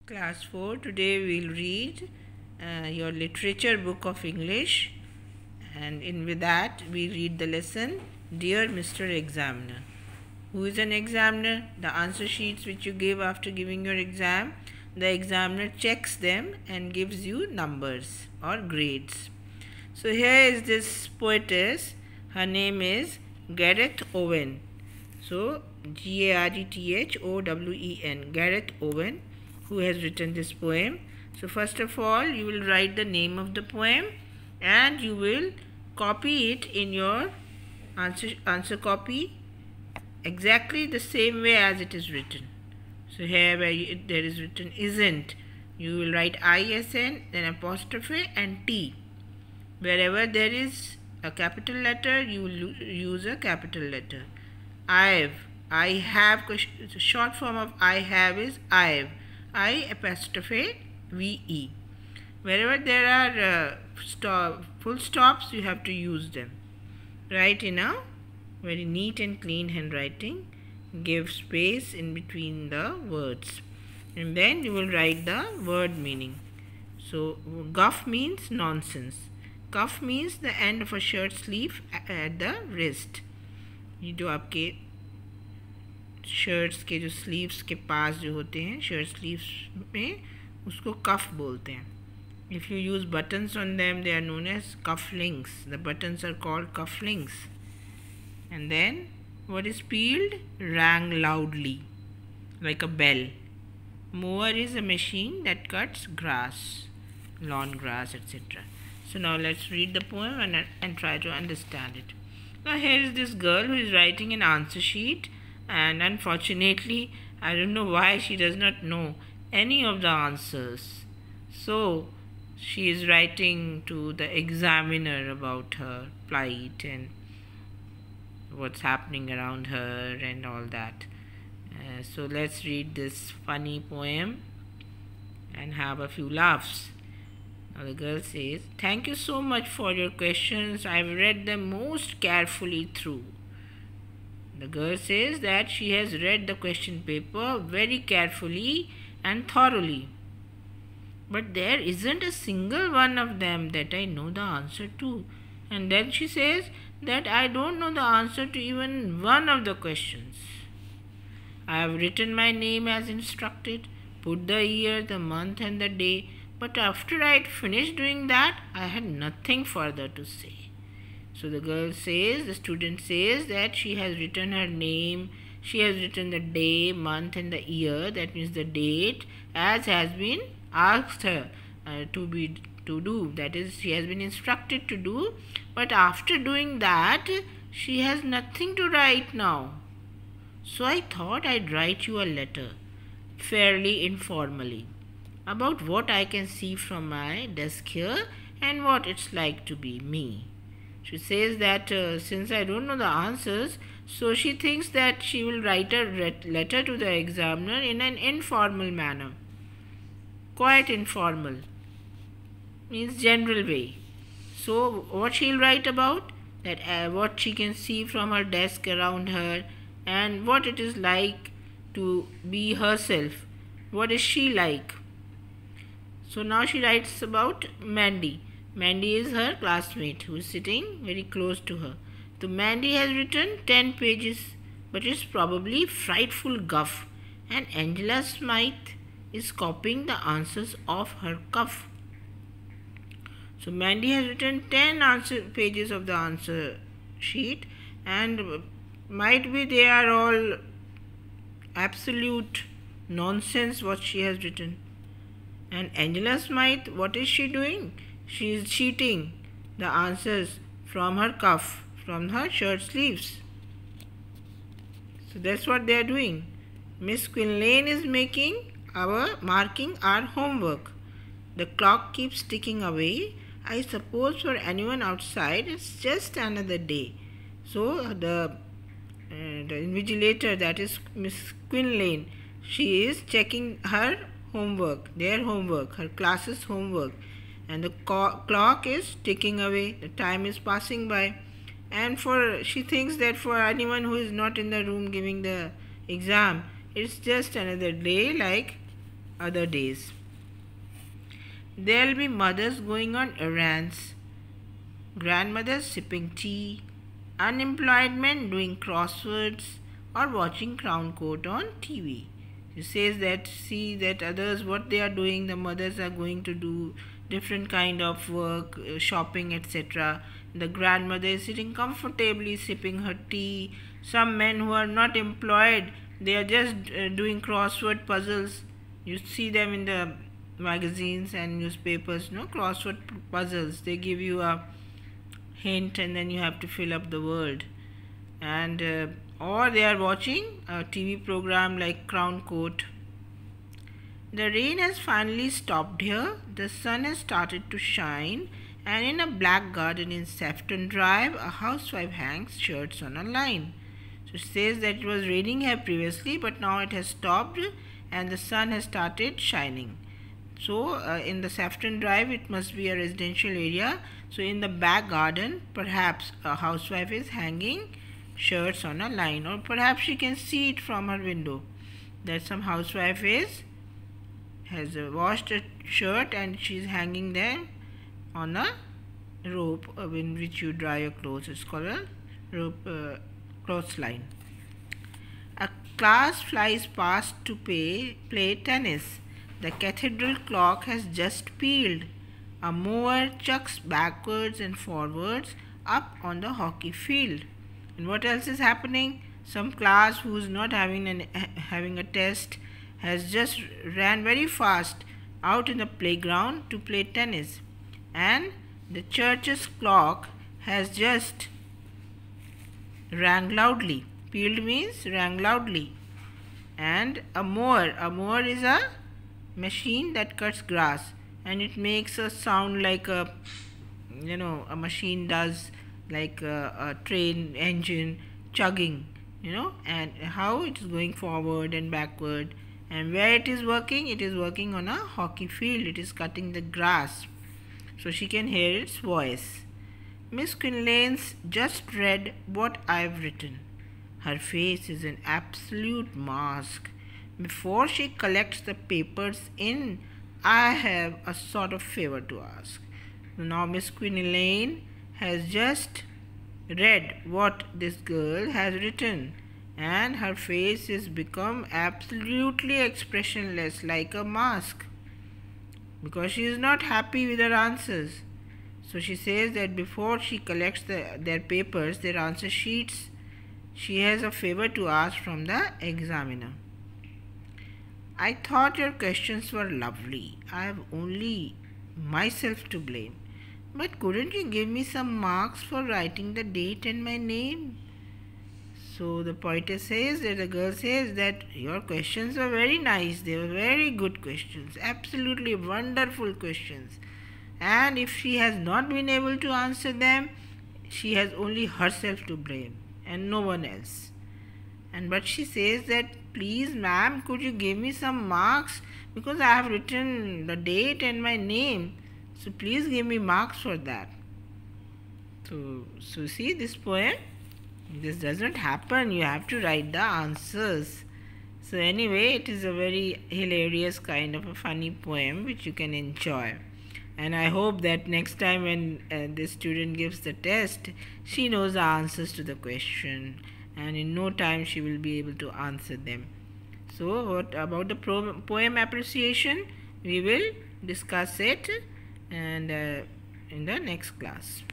Class 4, today we'll read your literature book of English, and with that we read the lesson Dear Mr. Examiner. Who is an examiner? The answer sheets which you give after giving your exam, the examiner checks them and gives you numbers or grades. So here is this poetess. Her name is Gareth Owen. So GarethOwen, Gareth Owen, who has written this poem. So first of all, you will write the name of the poem and you will copy it in your answer copy exactly the same way as it is written. So here where there is written isn't, you will write ISN, then apostrophe and T. Wherever there is a capital letter, you will use a capital letter. I have, the short form of I have is I apostrophe VE. Wherever there are full stops, you have to use them. Write in a very neat and clean handwriting. Give space in between the words. And then you will write the word meaning. So, guff means nonsense. Cuff means the end of a shirt sleeve at the wrist. ये जो आपके shirts के जो sleeves के पास जो होते हैं shirt sleeves में, उसको कफ बोलते हैं. If you use buttons on them they are known as cufflinks. The buttons are called cufflinks. And then what is peeled rang loudly like a bell. Mower is a machine that cuts grass, lawn grass, etc. So now let's read the poem and try to understand it. Now here is this girl who is writing an answer sheet, and unfortunately I don't know why she does not know any of the answers. So she is writing to the examiner about her plight and what's happening around her and all that. So let's read this funny poem and have a few laughs. Now the girl says, "Thank you so much for your questions. I've read them most carefully through." The girl says that she has read the question paper very carefully and thoroughly. But there isn't a single one of them that I know the answer to. And then she says that I don't know the answer to even one of the questions. I have written my name as instructed, put the year, the month and the day, but after I had finished doing that, I had nothing further to say. So the girl says, the student says that she has written her name, she has written the day, month and the year, that means the date, as has been asked her to do, that is she has been instructed to do, but after doing that she has nothing to write now. So I thought I'd write you a letter, fairly informally, about what I can see from my desk here and what it's like to be me. She says that since I don't know the answers, so she thinks that she will write a letter to the examiner in an informal manner. Quite informal means general way. So what she'll write about, that what she can see from her desk around her and what it is like to be herself. What is she like? So now she writes about Mandy. Mandy is her classmate who is sitting very close to her. So Mandy has written 10 pages, but it's probably frightful guff, and Angela Smythe is copying the answers off her cuff. So Mandy has written 10 pages of the answer sheet, and might be they are all absolute nonsense what she has written. And Angela Smythe, what is she doing? She is cheating the answers from her cuff, from her shirt sleeves. So that's what they are doing. Miss Quinlane is marking our homework. The clock keeps ticking away. I suppose for anyone outside it's just another day. So the invigilator, that is Miss Quinlane, she is checking her homework, their homework, her class's homework, and the clock is ticking away, the time is passing by, and she thinks that for anyone who is not in the room giving the exam, it's just another day like other days. There will be mothers going on errands, grandmothers sipping tea, unemployed men doing crosswords or watching Crown Court on TV. It says that see that others what they are doing, the mothers are going to do different kind of work, shopping, etc. The grandmother is sitting comfortably sipping her tea. Some men who are not employed, they are just doing crossword puzzles. You see them in the magazines and newspapers, crossword puzzles. They give you a hint and then you have to fill up the word. And or they are watching a TV program like Crown Court. The rain has finally stopped here. The sun has started to shine, and in a black garden in Sefton Drive, a housewife hangs shirts on a line. So it says that it was raining here previously, but now it has stopped and the sun has started shining. So in the Sefton Drive, it must be a residential area. So in the back garden, perhaps a housewife is hanging shirts on a line, or perhaps she can see it from her window that some housewife has washed a shirt and she is hanging them on a rope in which you dry your clothes. It's called a rope clothesline. A class flies past to play tennis. The cathedral clock has just pealed. A mower chucks backwards and forwards up on the hockey field. And what else is happening? Some class who is not having a test has just ran very fast out in the playground to play tennis. And the church's clock has just rang loudly. Pealed means rang loudly. And a mower is a machine that cuts grass, and it makes a sound like a machine does, like a train engine chugging, and how it is going forward and backward. And where it is working on a hockey field. It is cutting the grass, so she can hear its voice. Miss Quinlane's just read what I've written. Her face is an absolute mask. Before she collects the papers in, I have a sort of favor to ask. Now Miss Quinlane has just read what this girl has written, and her face has become absolutely expressionless, like a mask, because she is not happy with her answers. So she says that before she collects their papers, their answer sheets, she has a favor to ask from the examiner. I thought your questions were lovely. I have only myself to blame. But couldn't you give me some marks for writing the date and my name? So the poetess says that the girl says that your questions were very nice. They were very good questions. Absolutely wonderful questions. And if she has not been able to answer them, she has only herself to blame and no one else. But she says that, please ma'am, could you give me some marks, because I have written the date and my name, so please give me marks for that. So see this poem, this doesn't happen. You have to write the answers. So anyway, it is a very hilarious kind of a funny poem which you can enjoy. And I hope that next time when the student gives the test, she knows the answers to the question, and in no time she will be able to answer them. So what about the poem appreciation? We will discuss it and in the next class.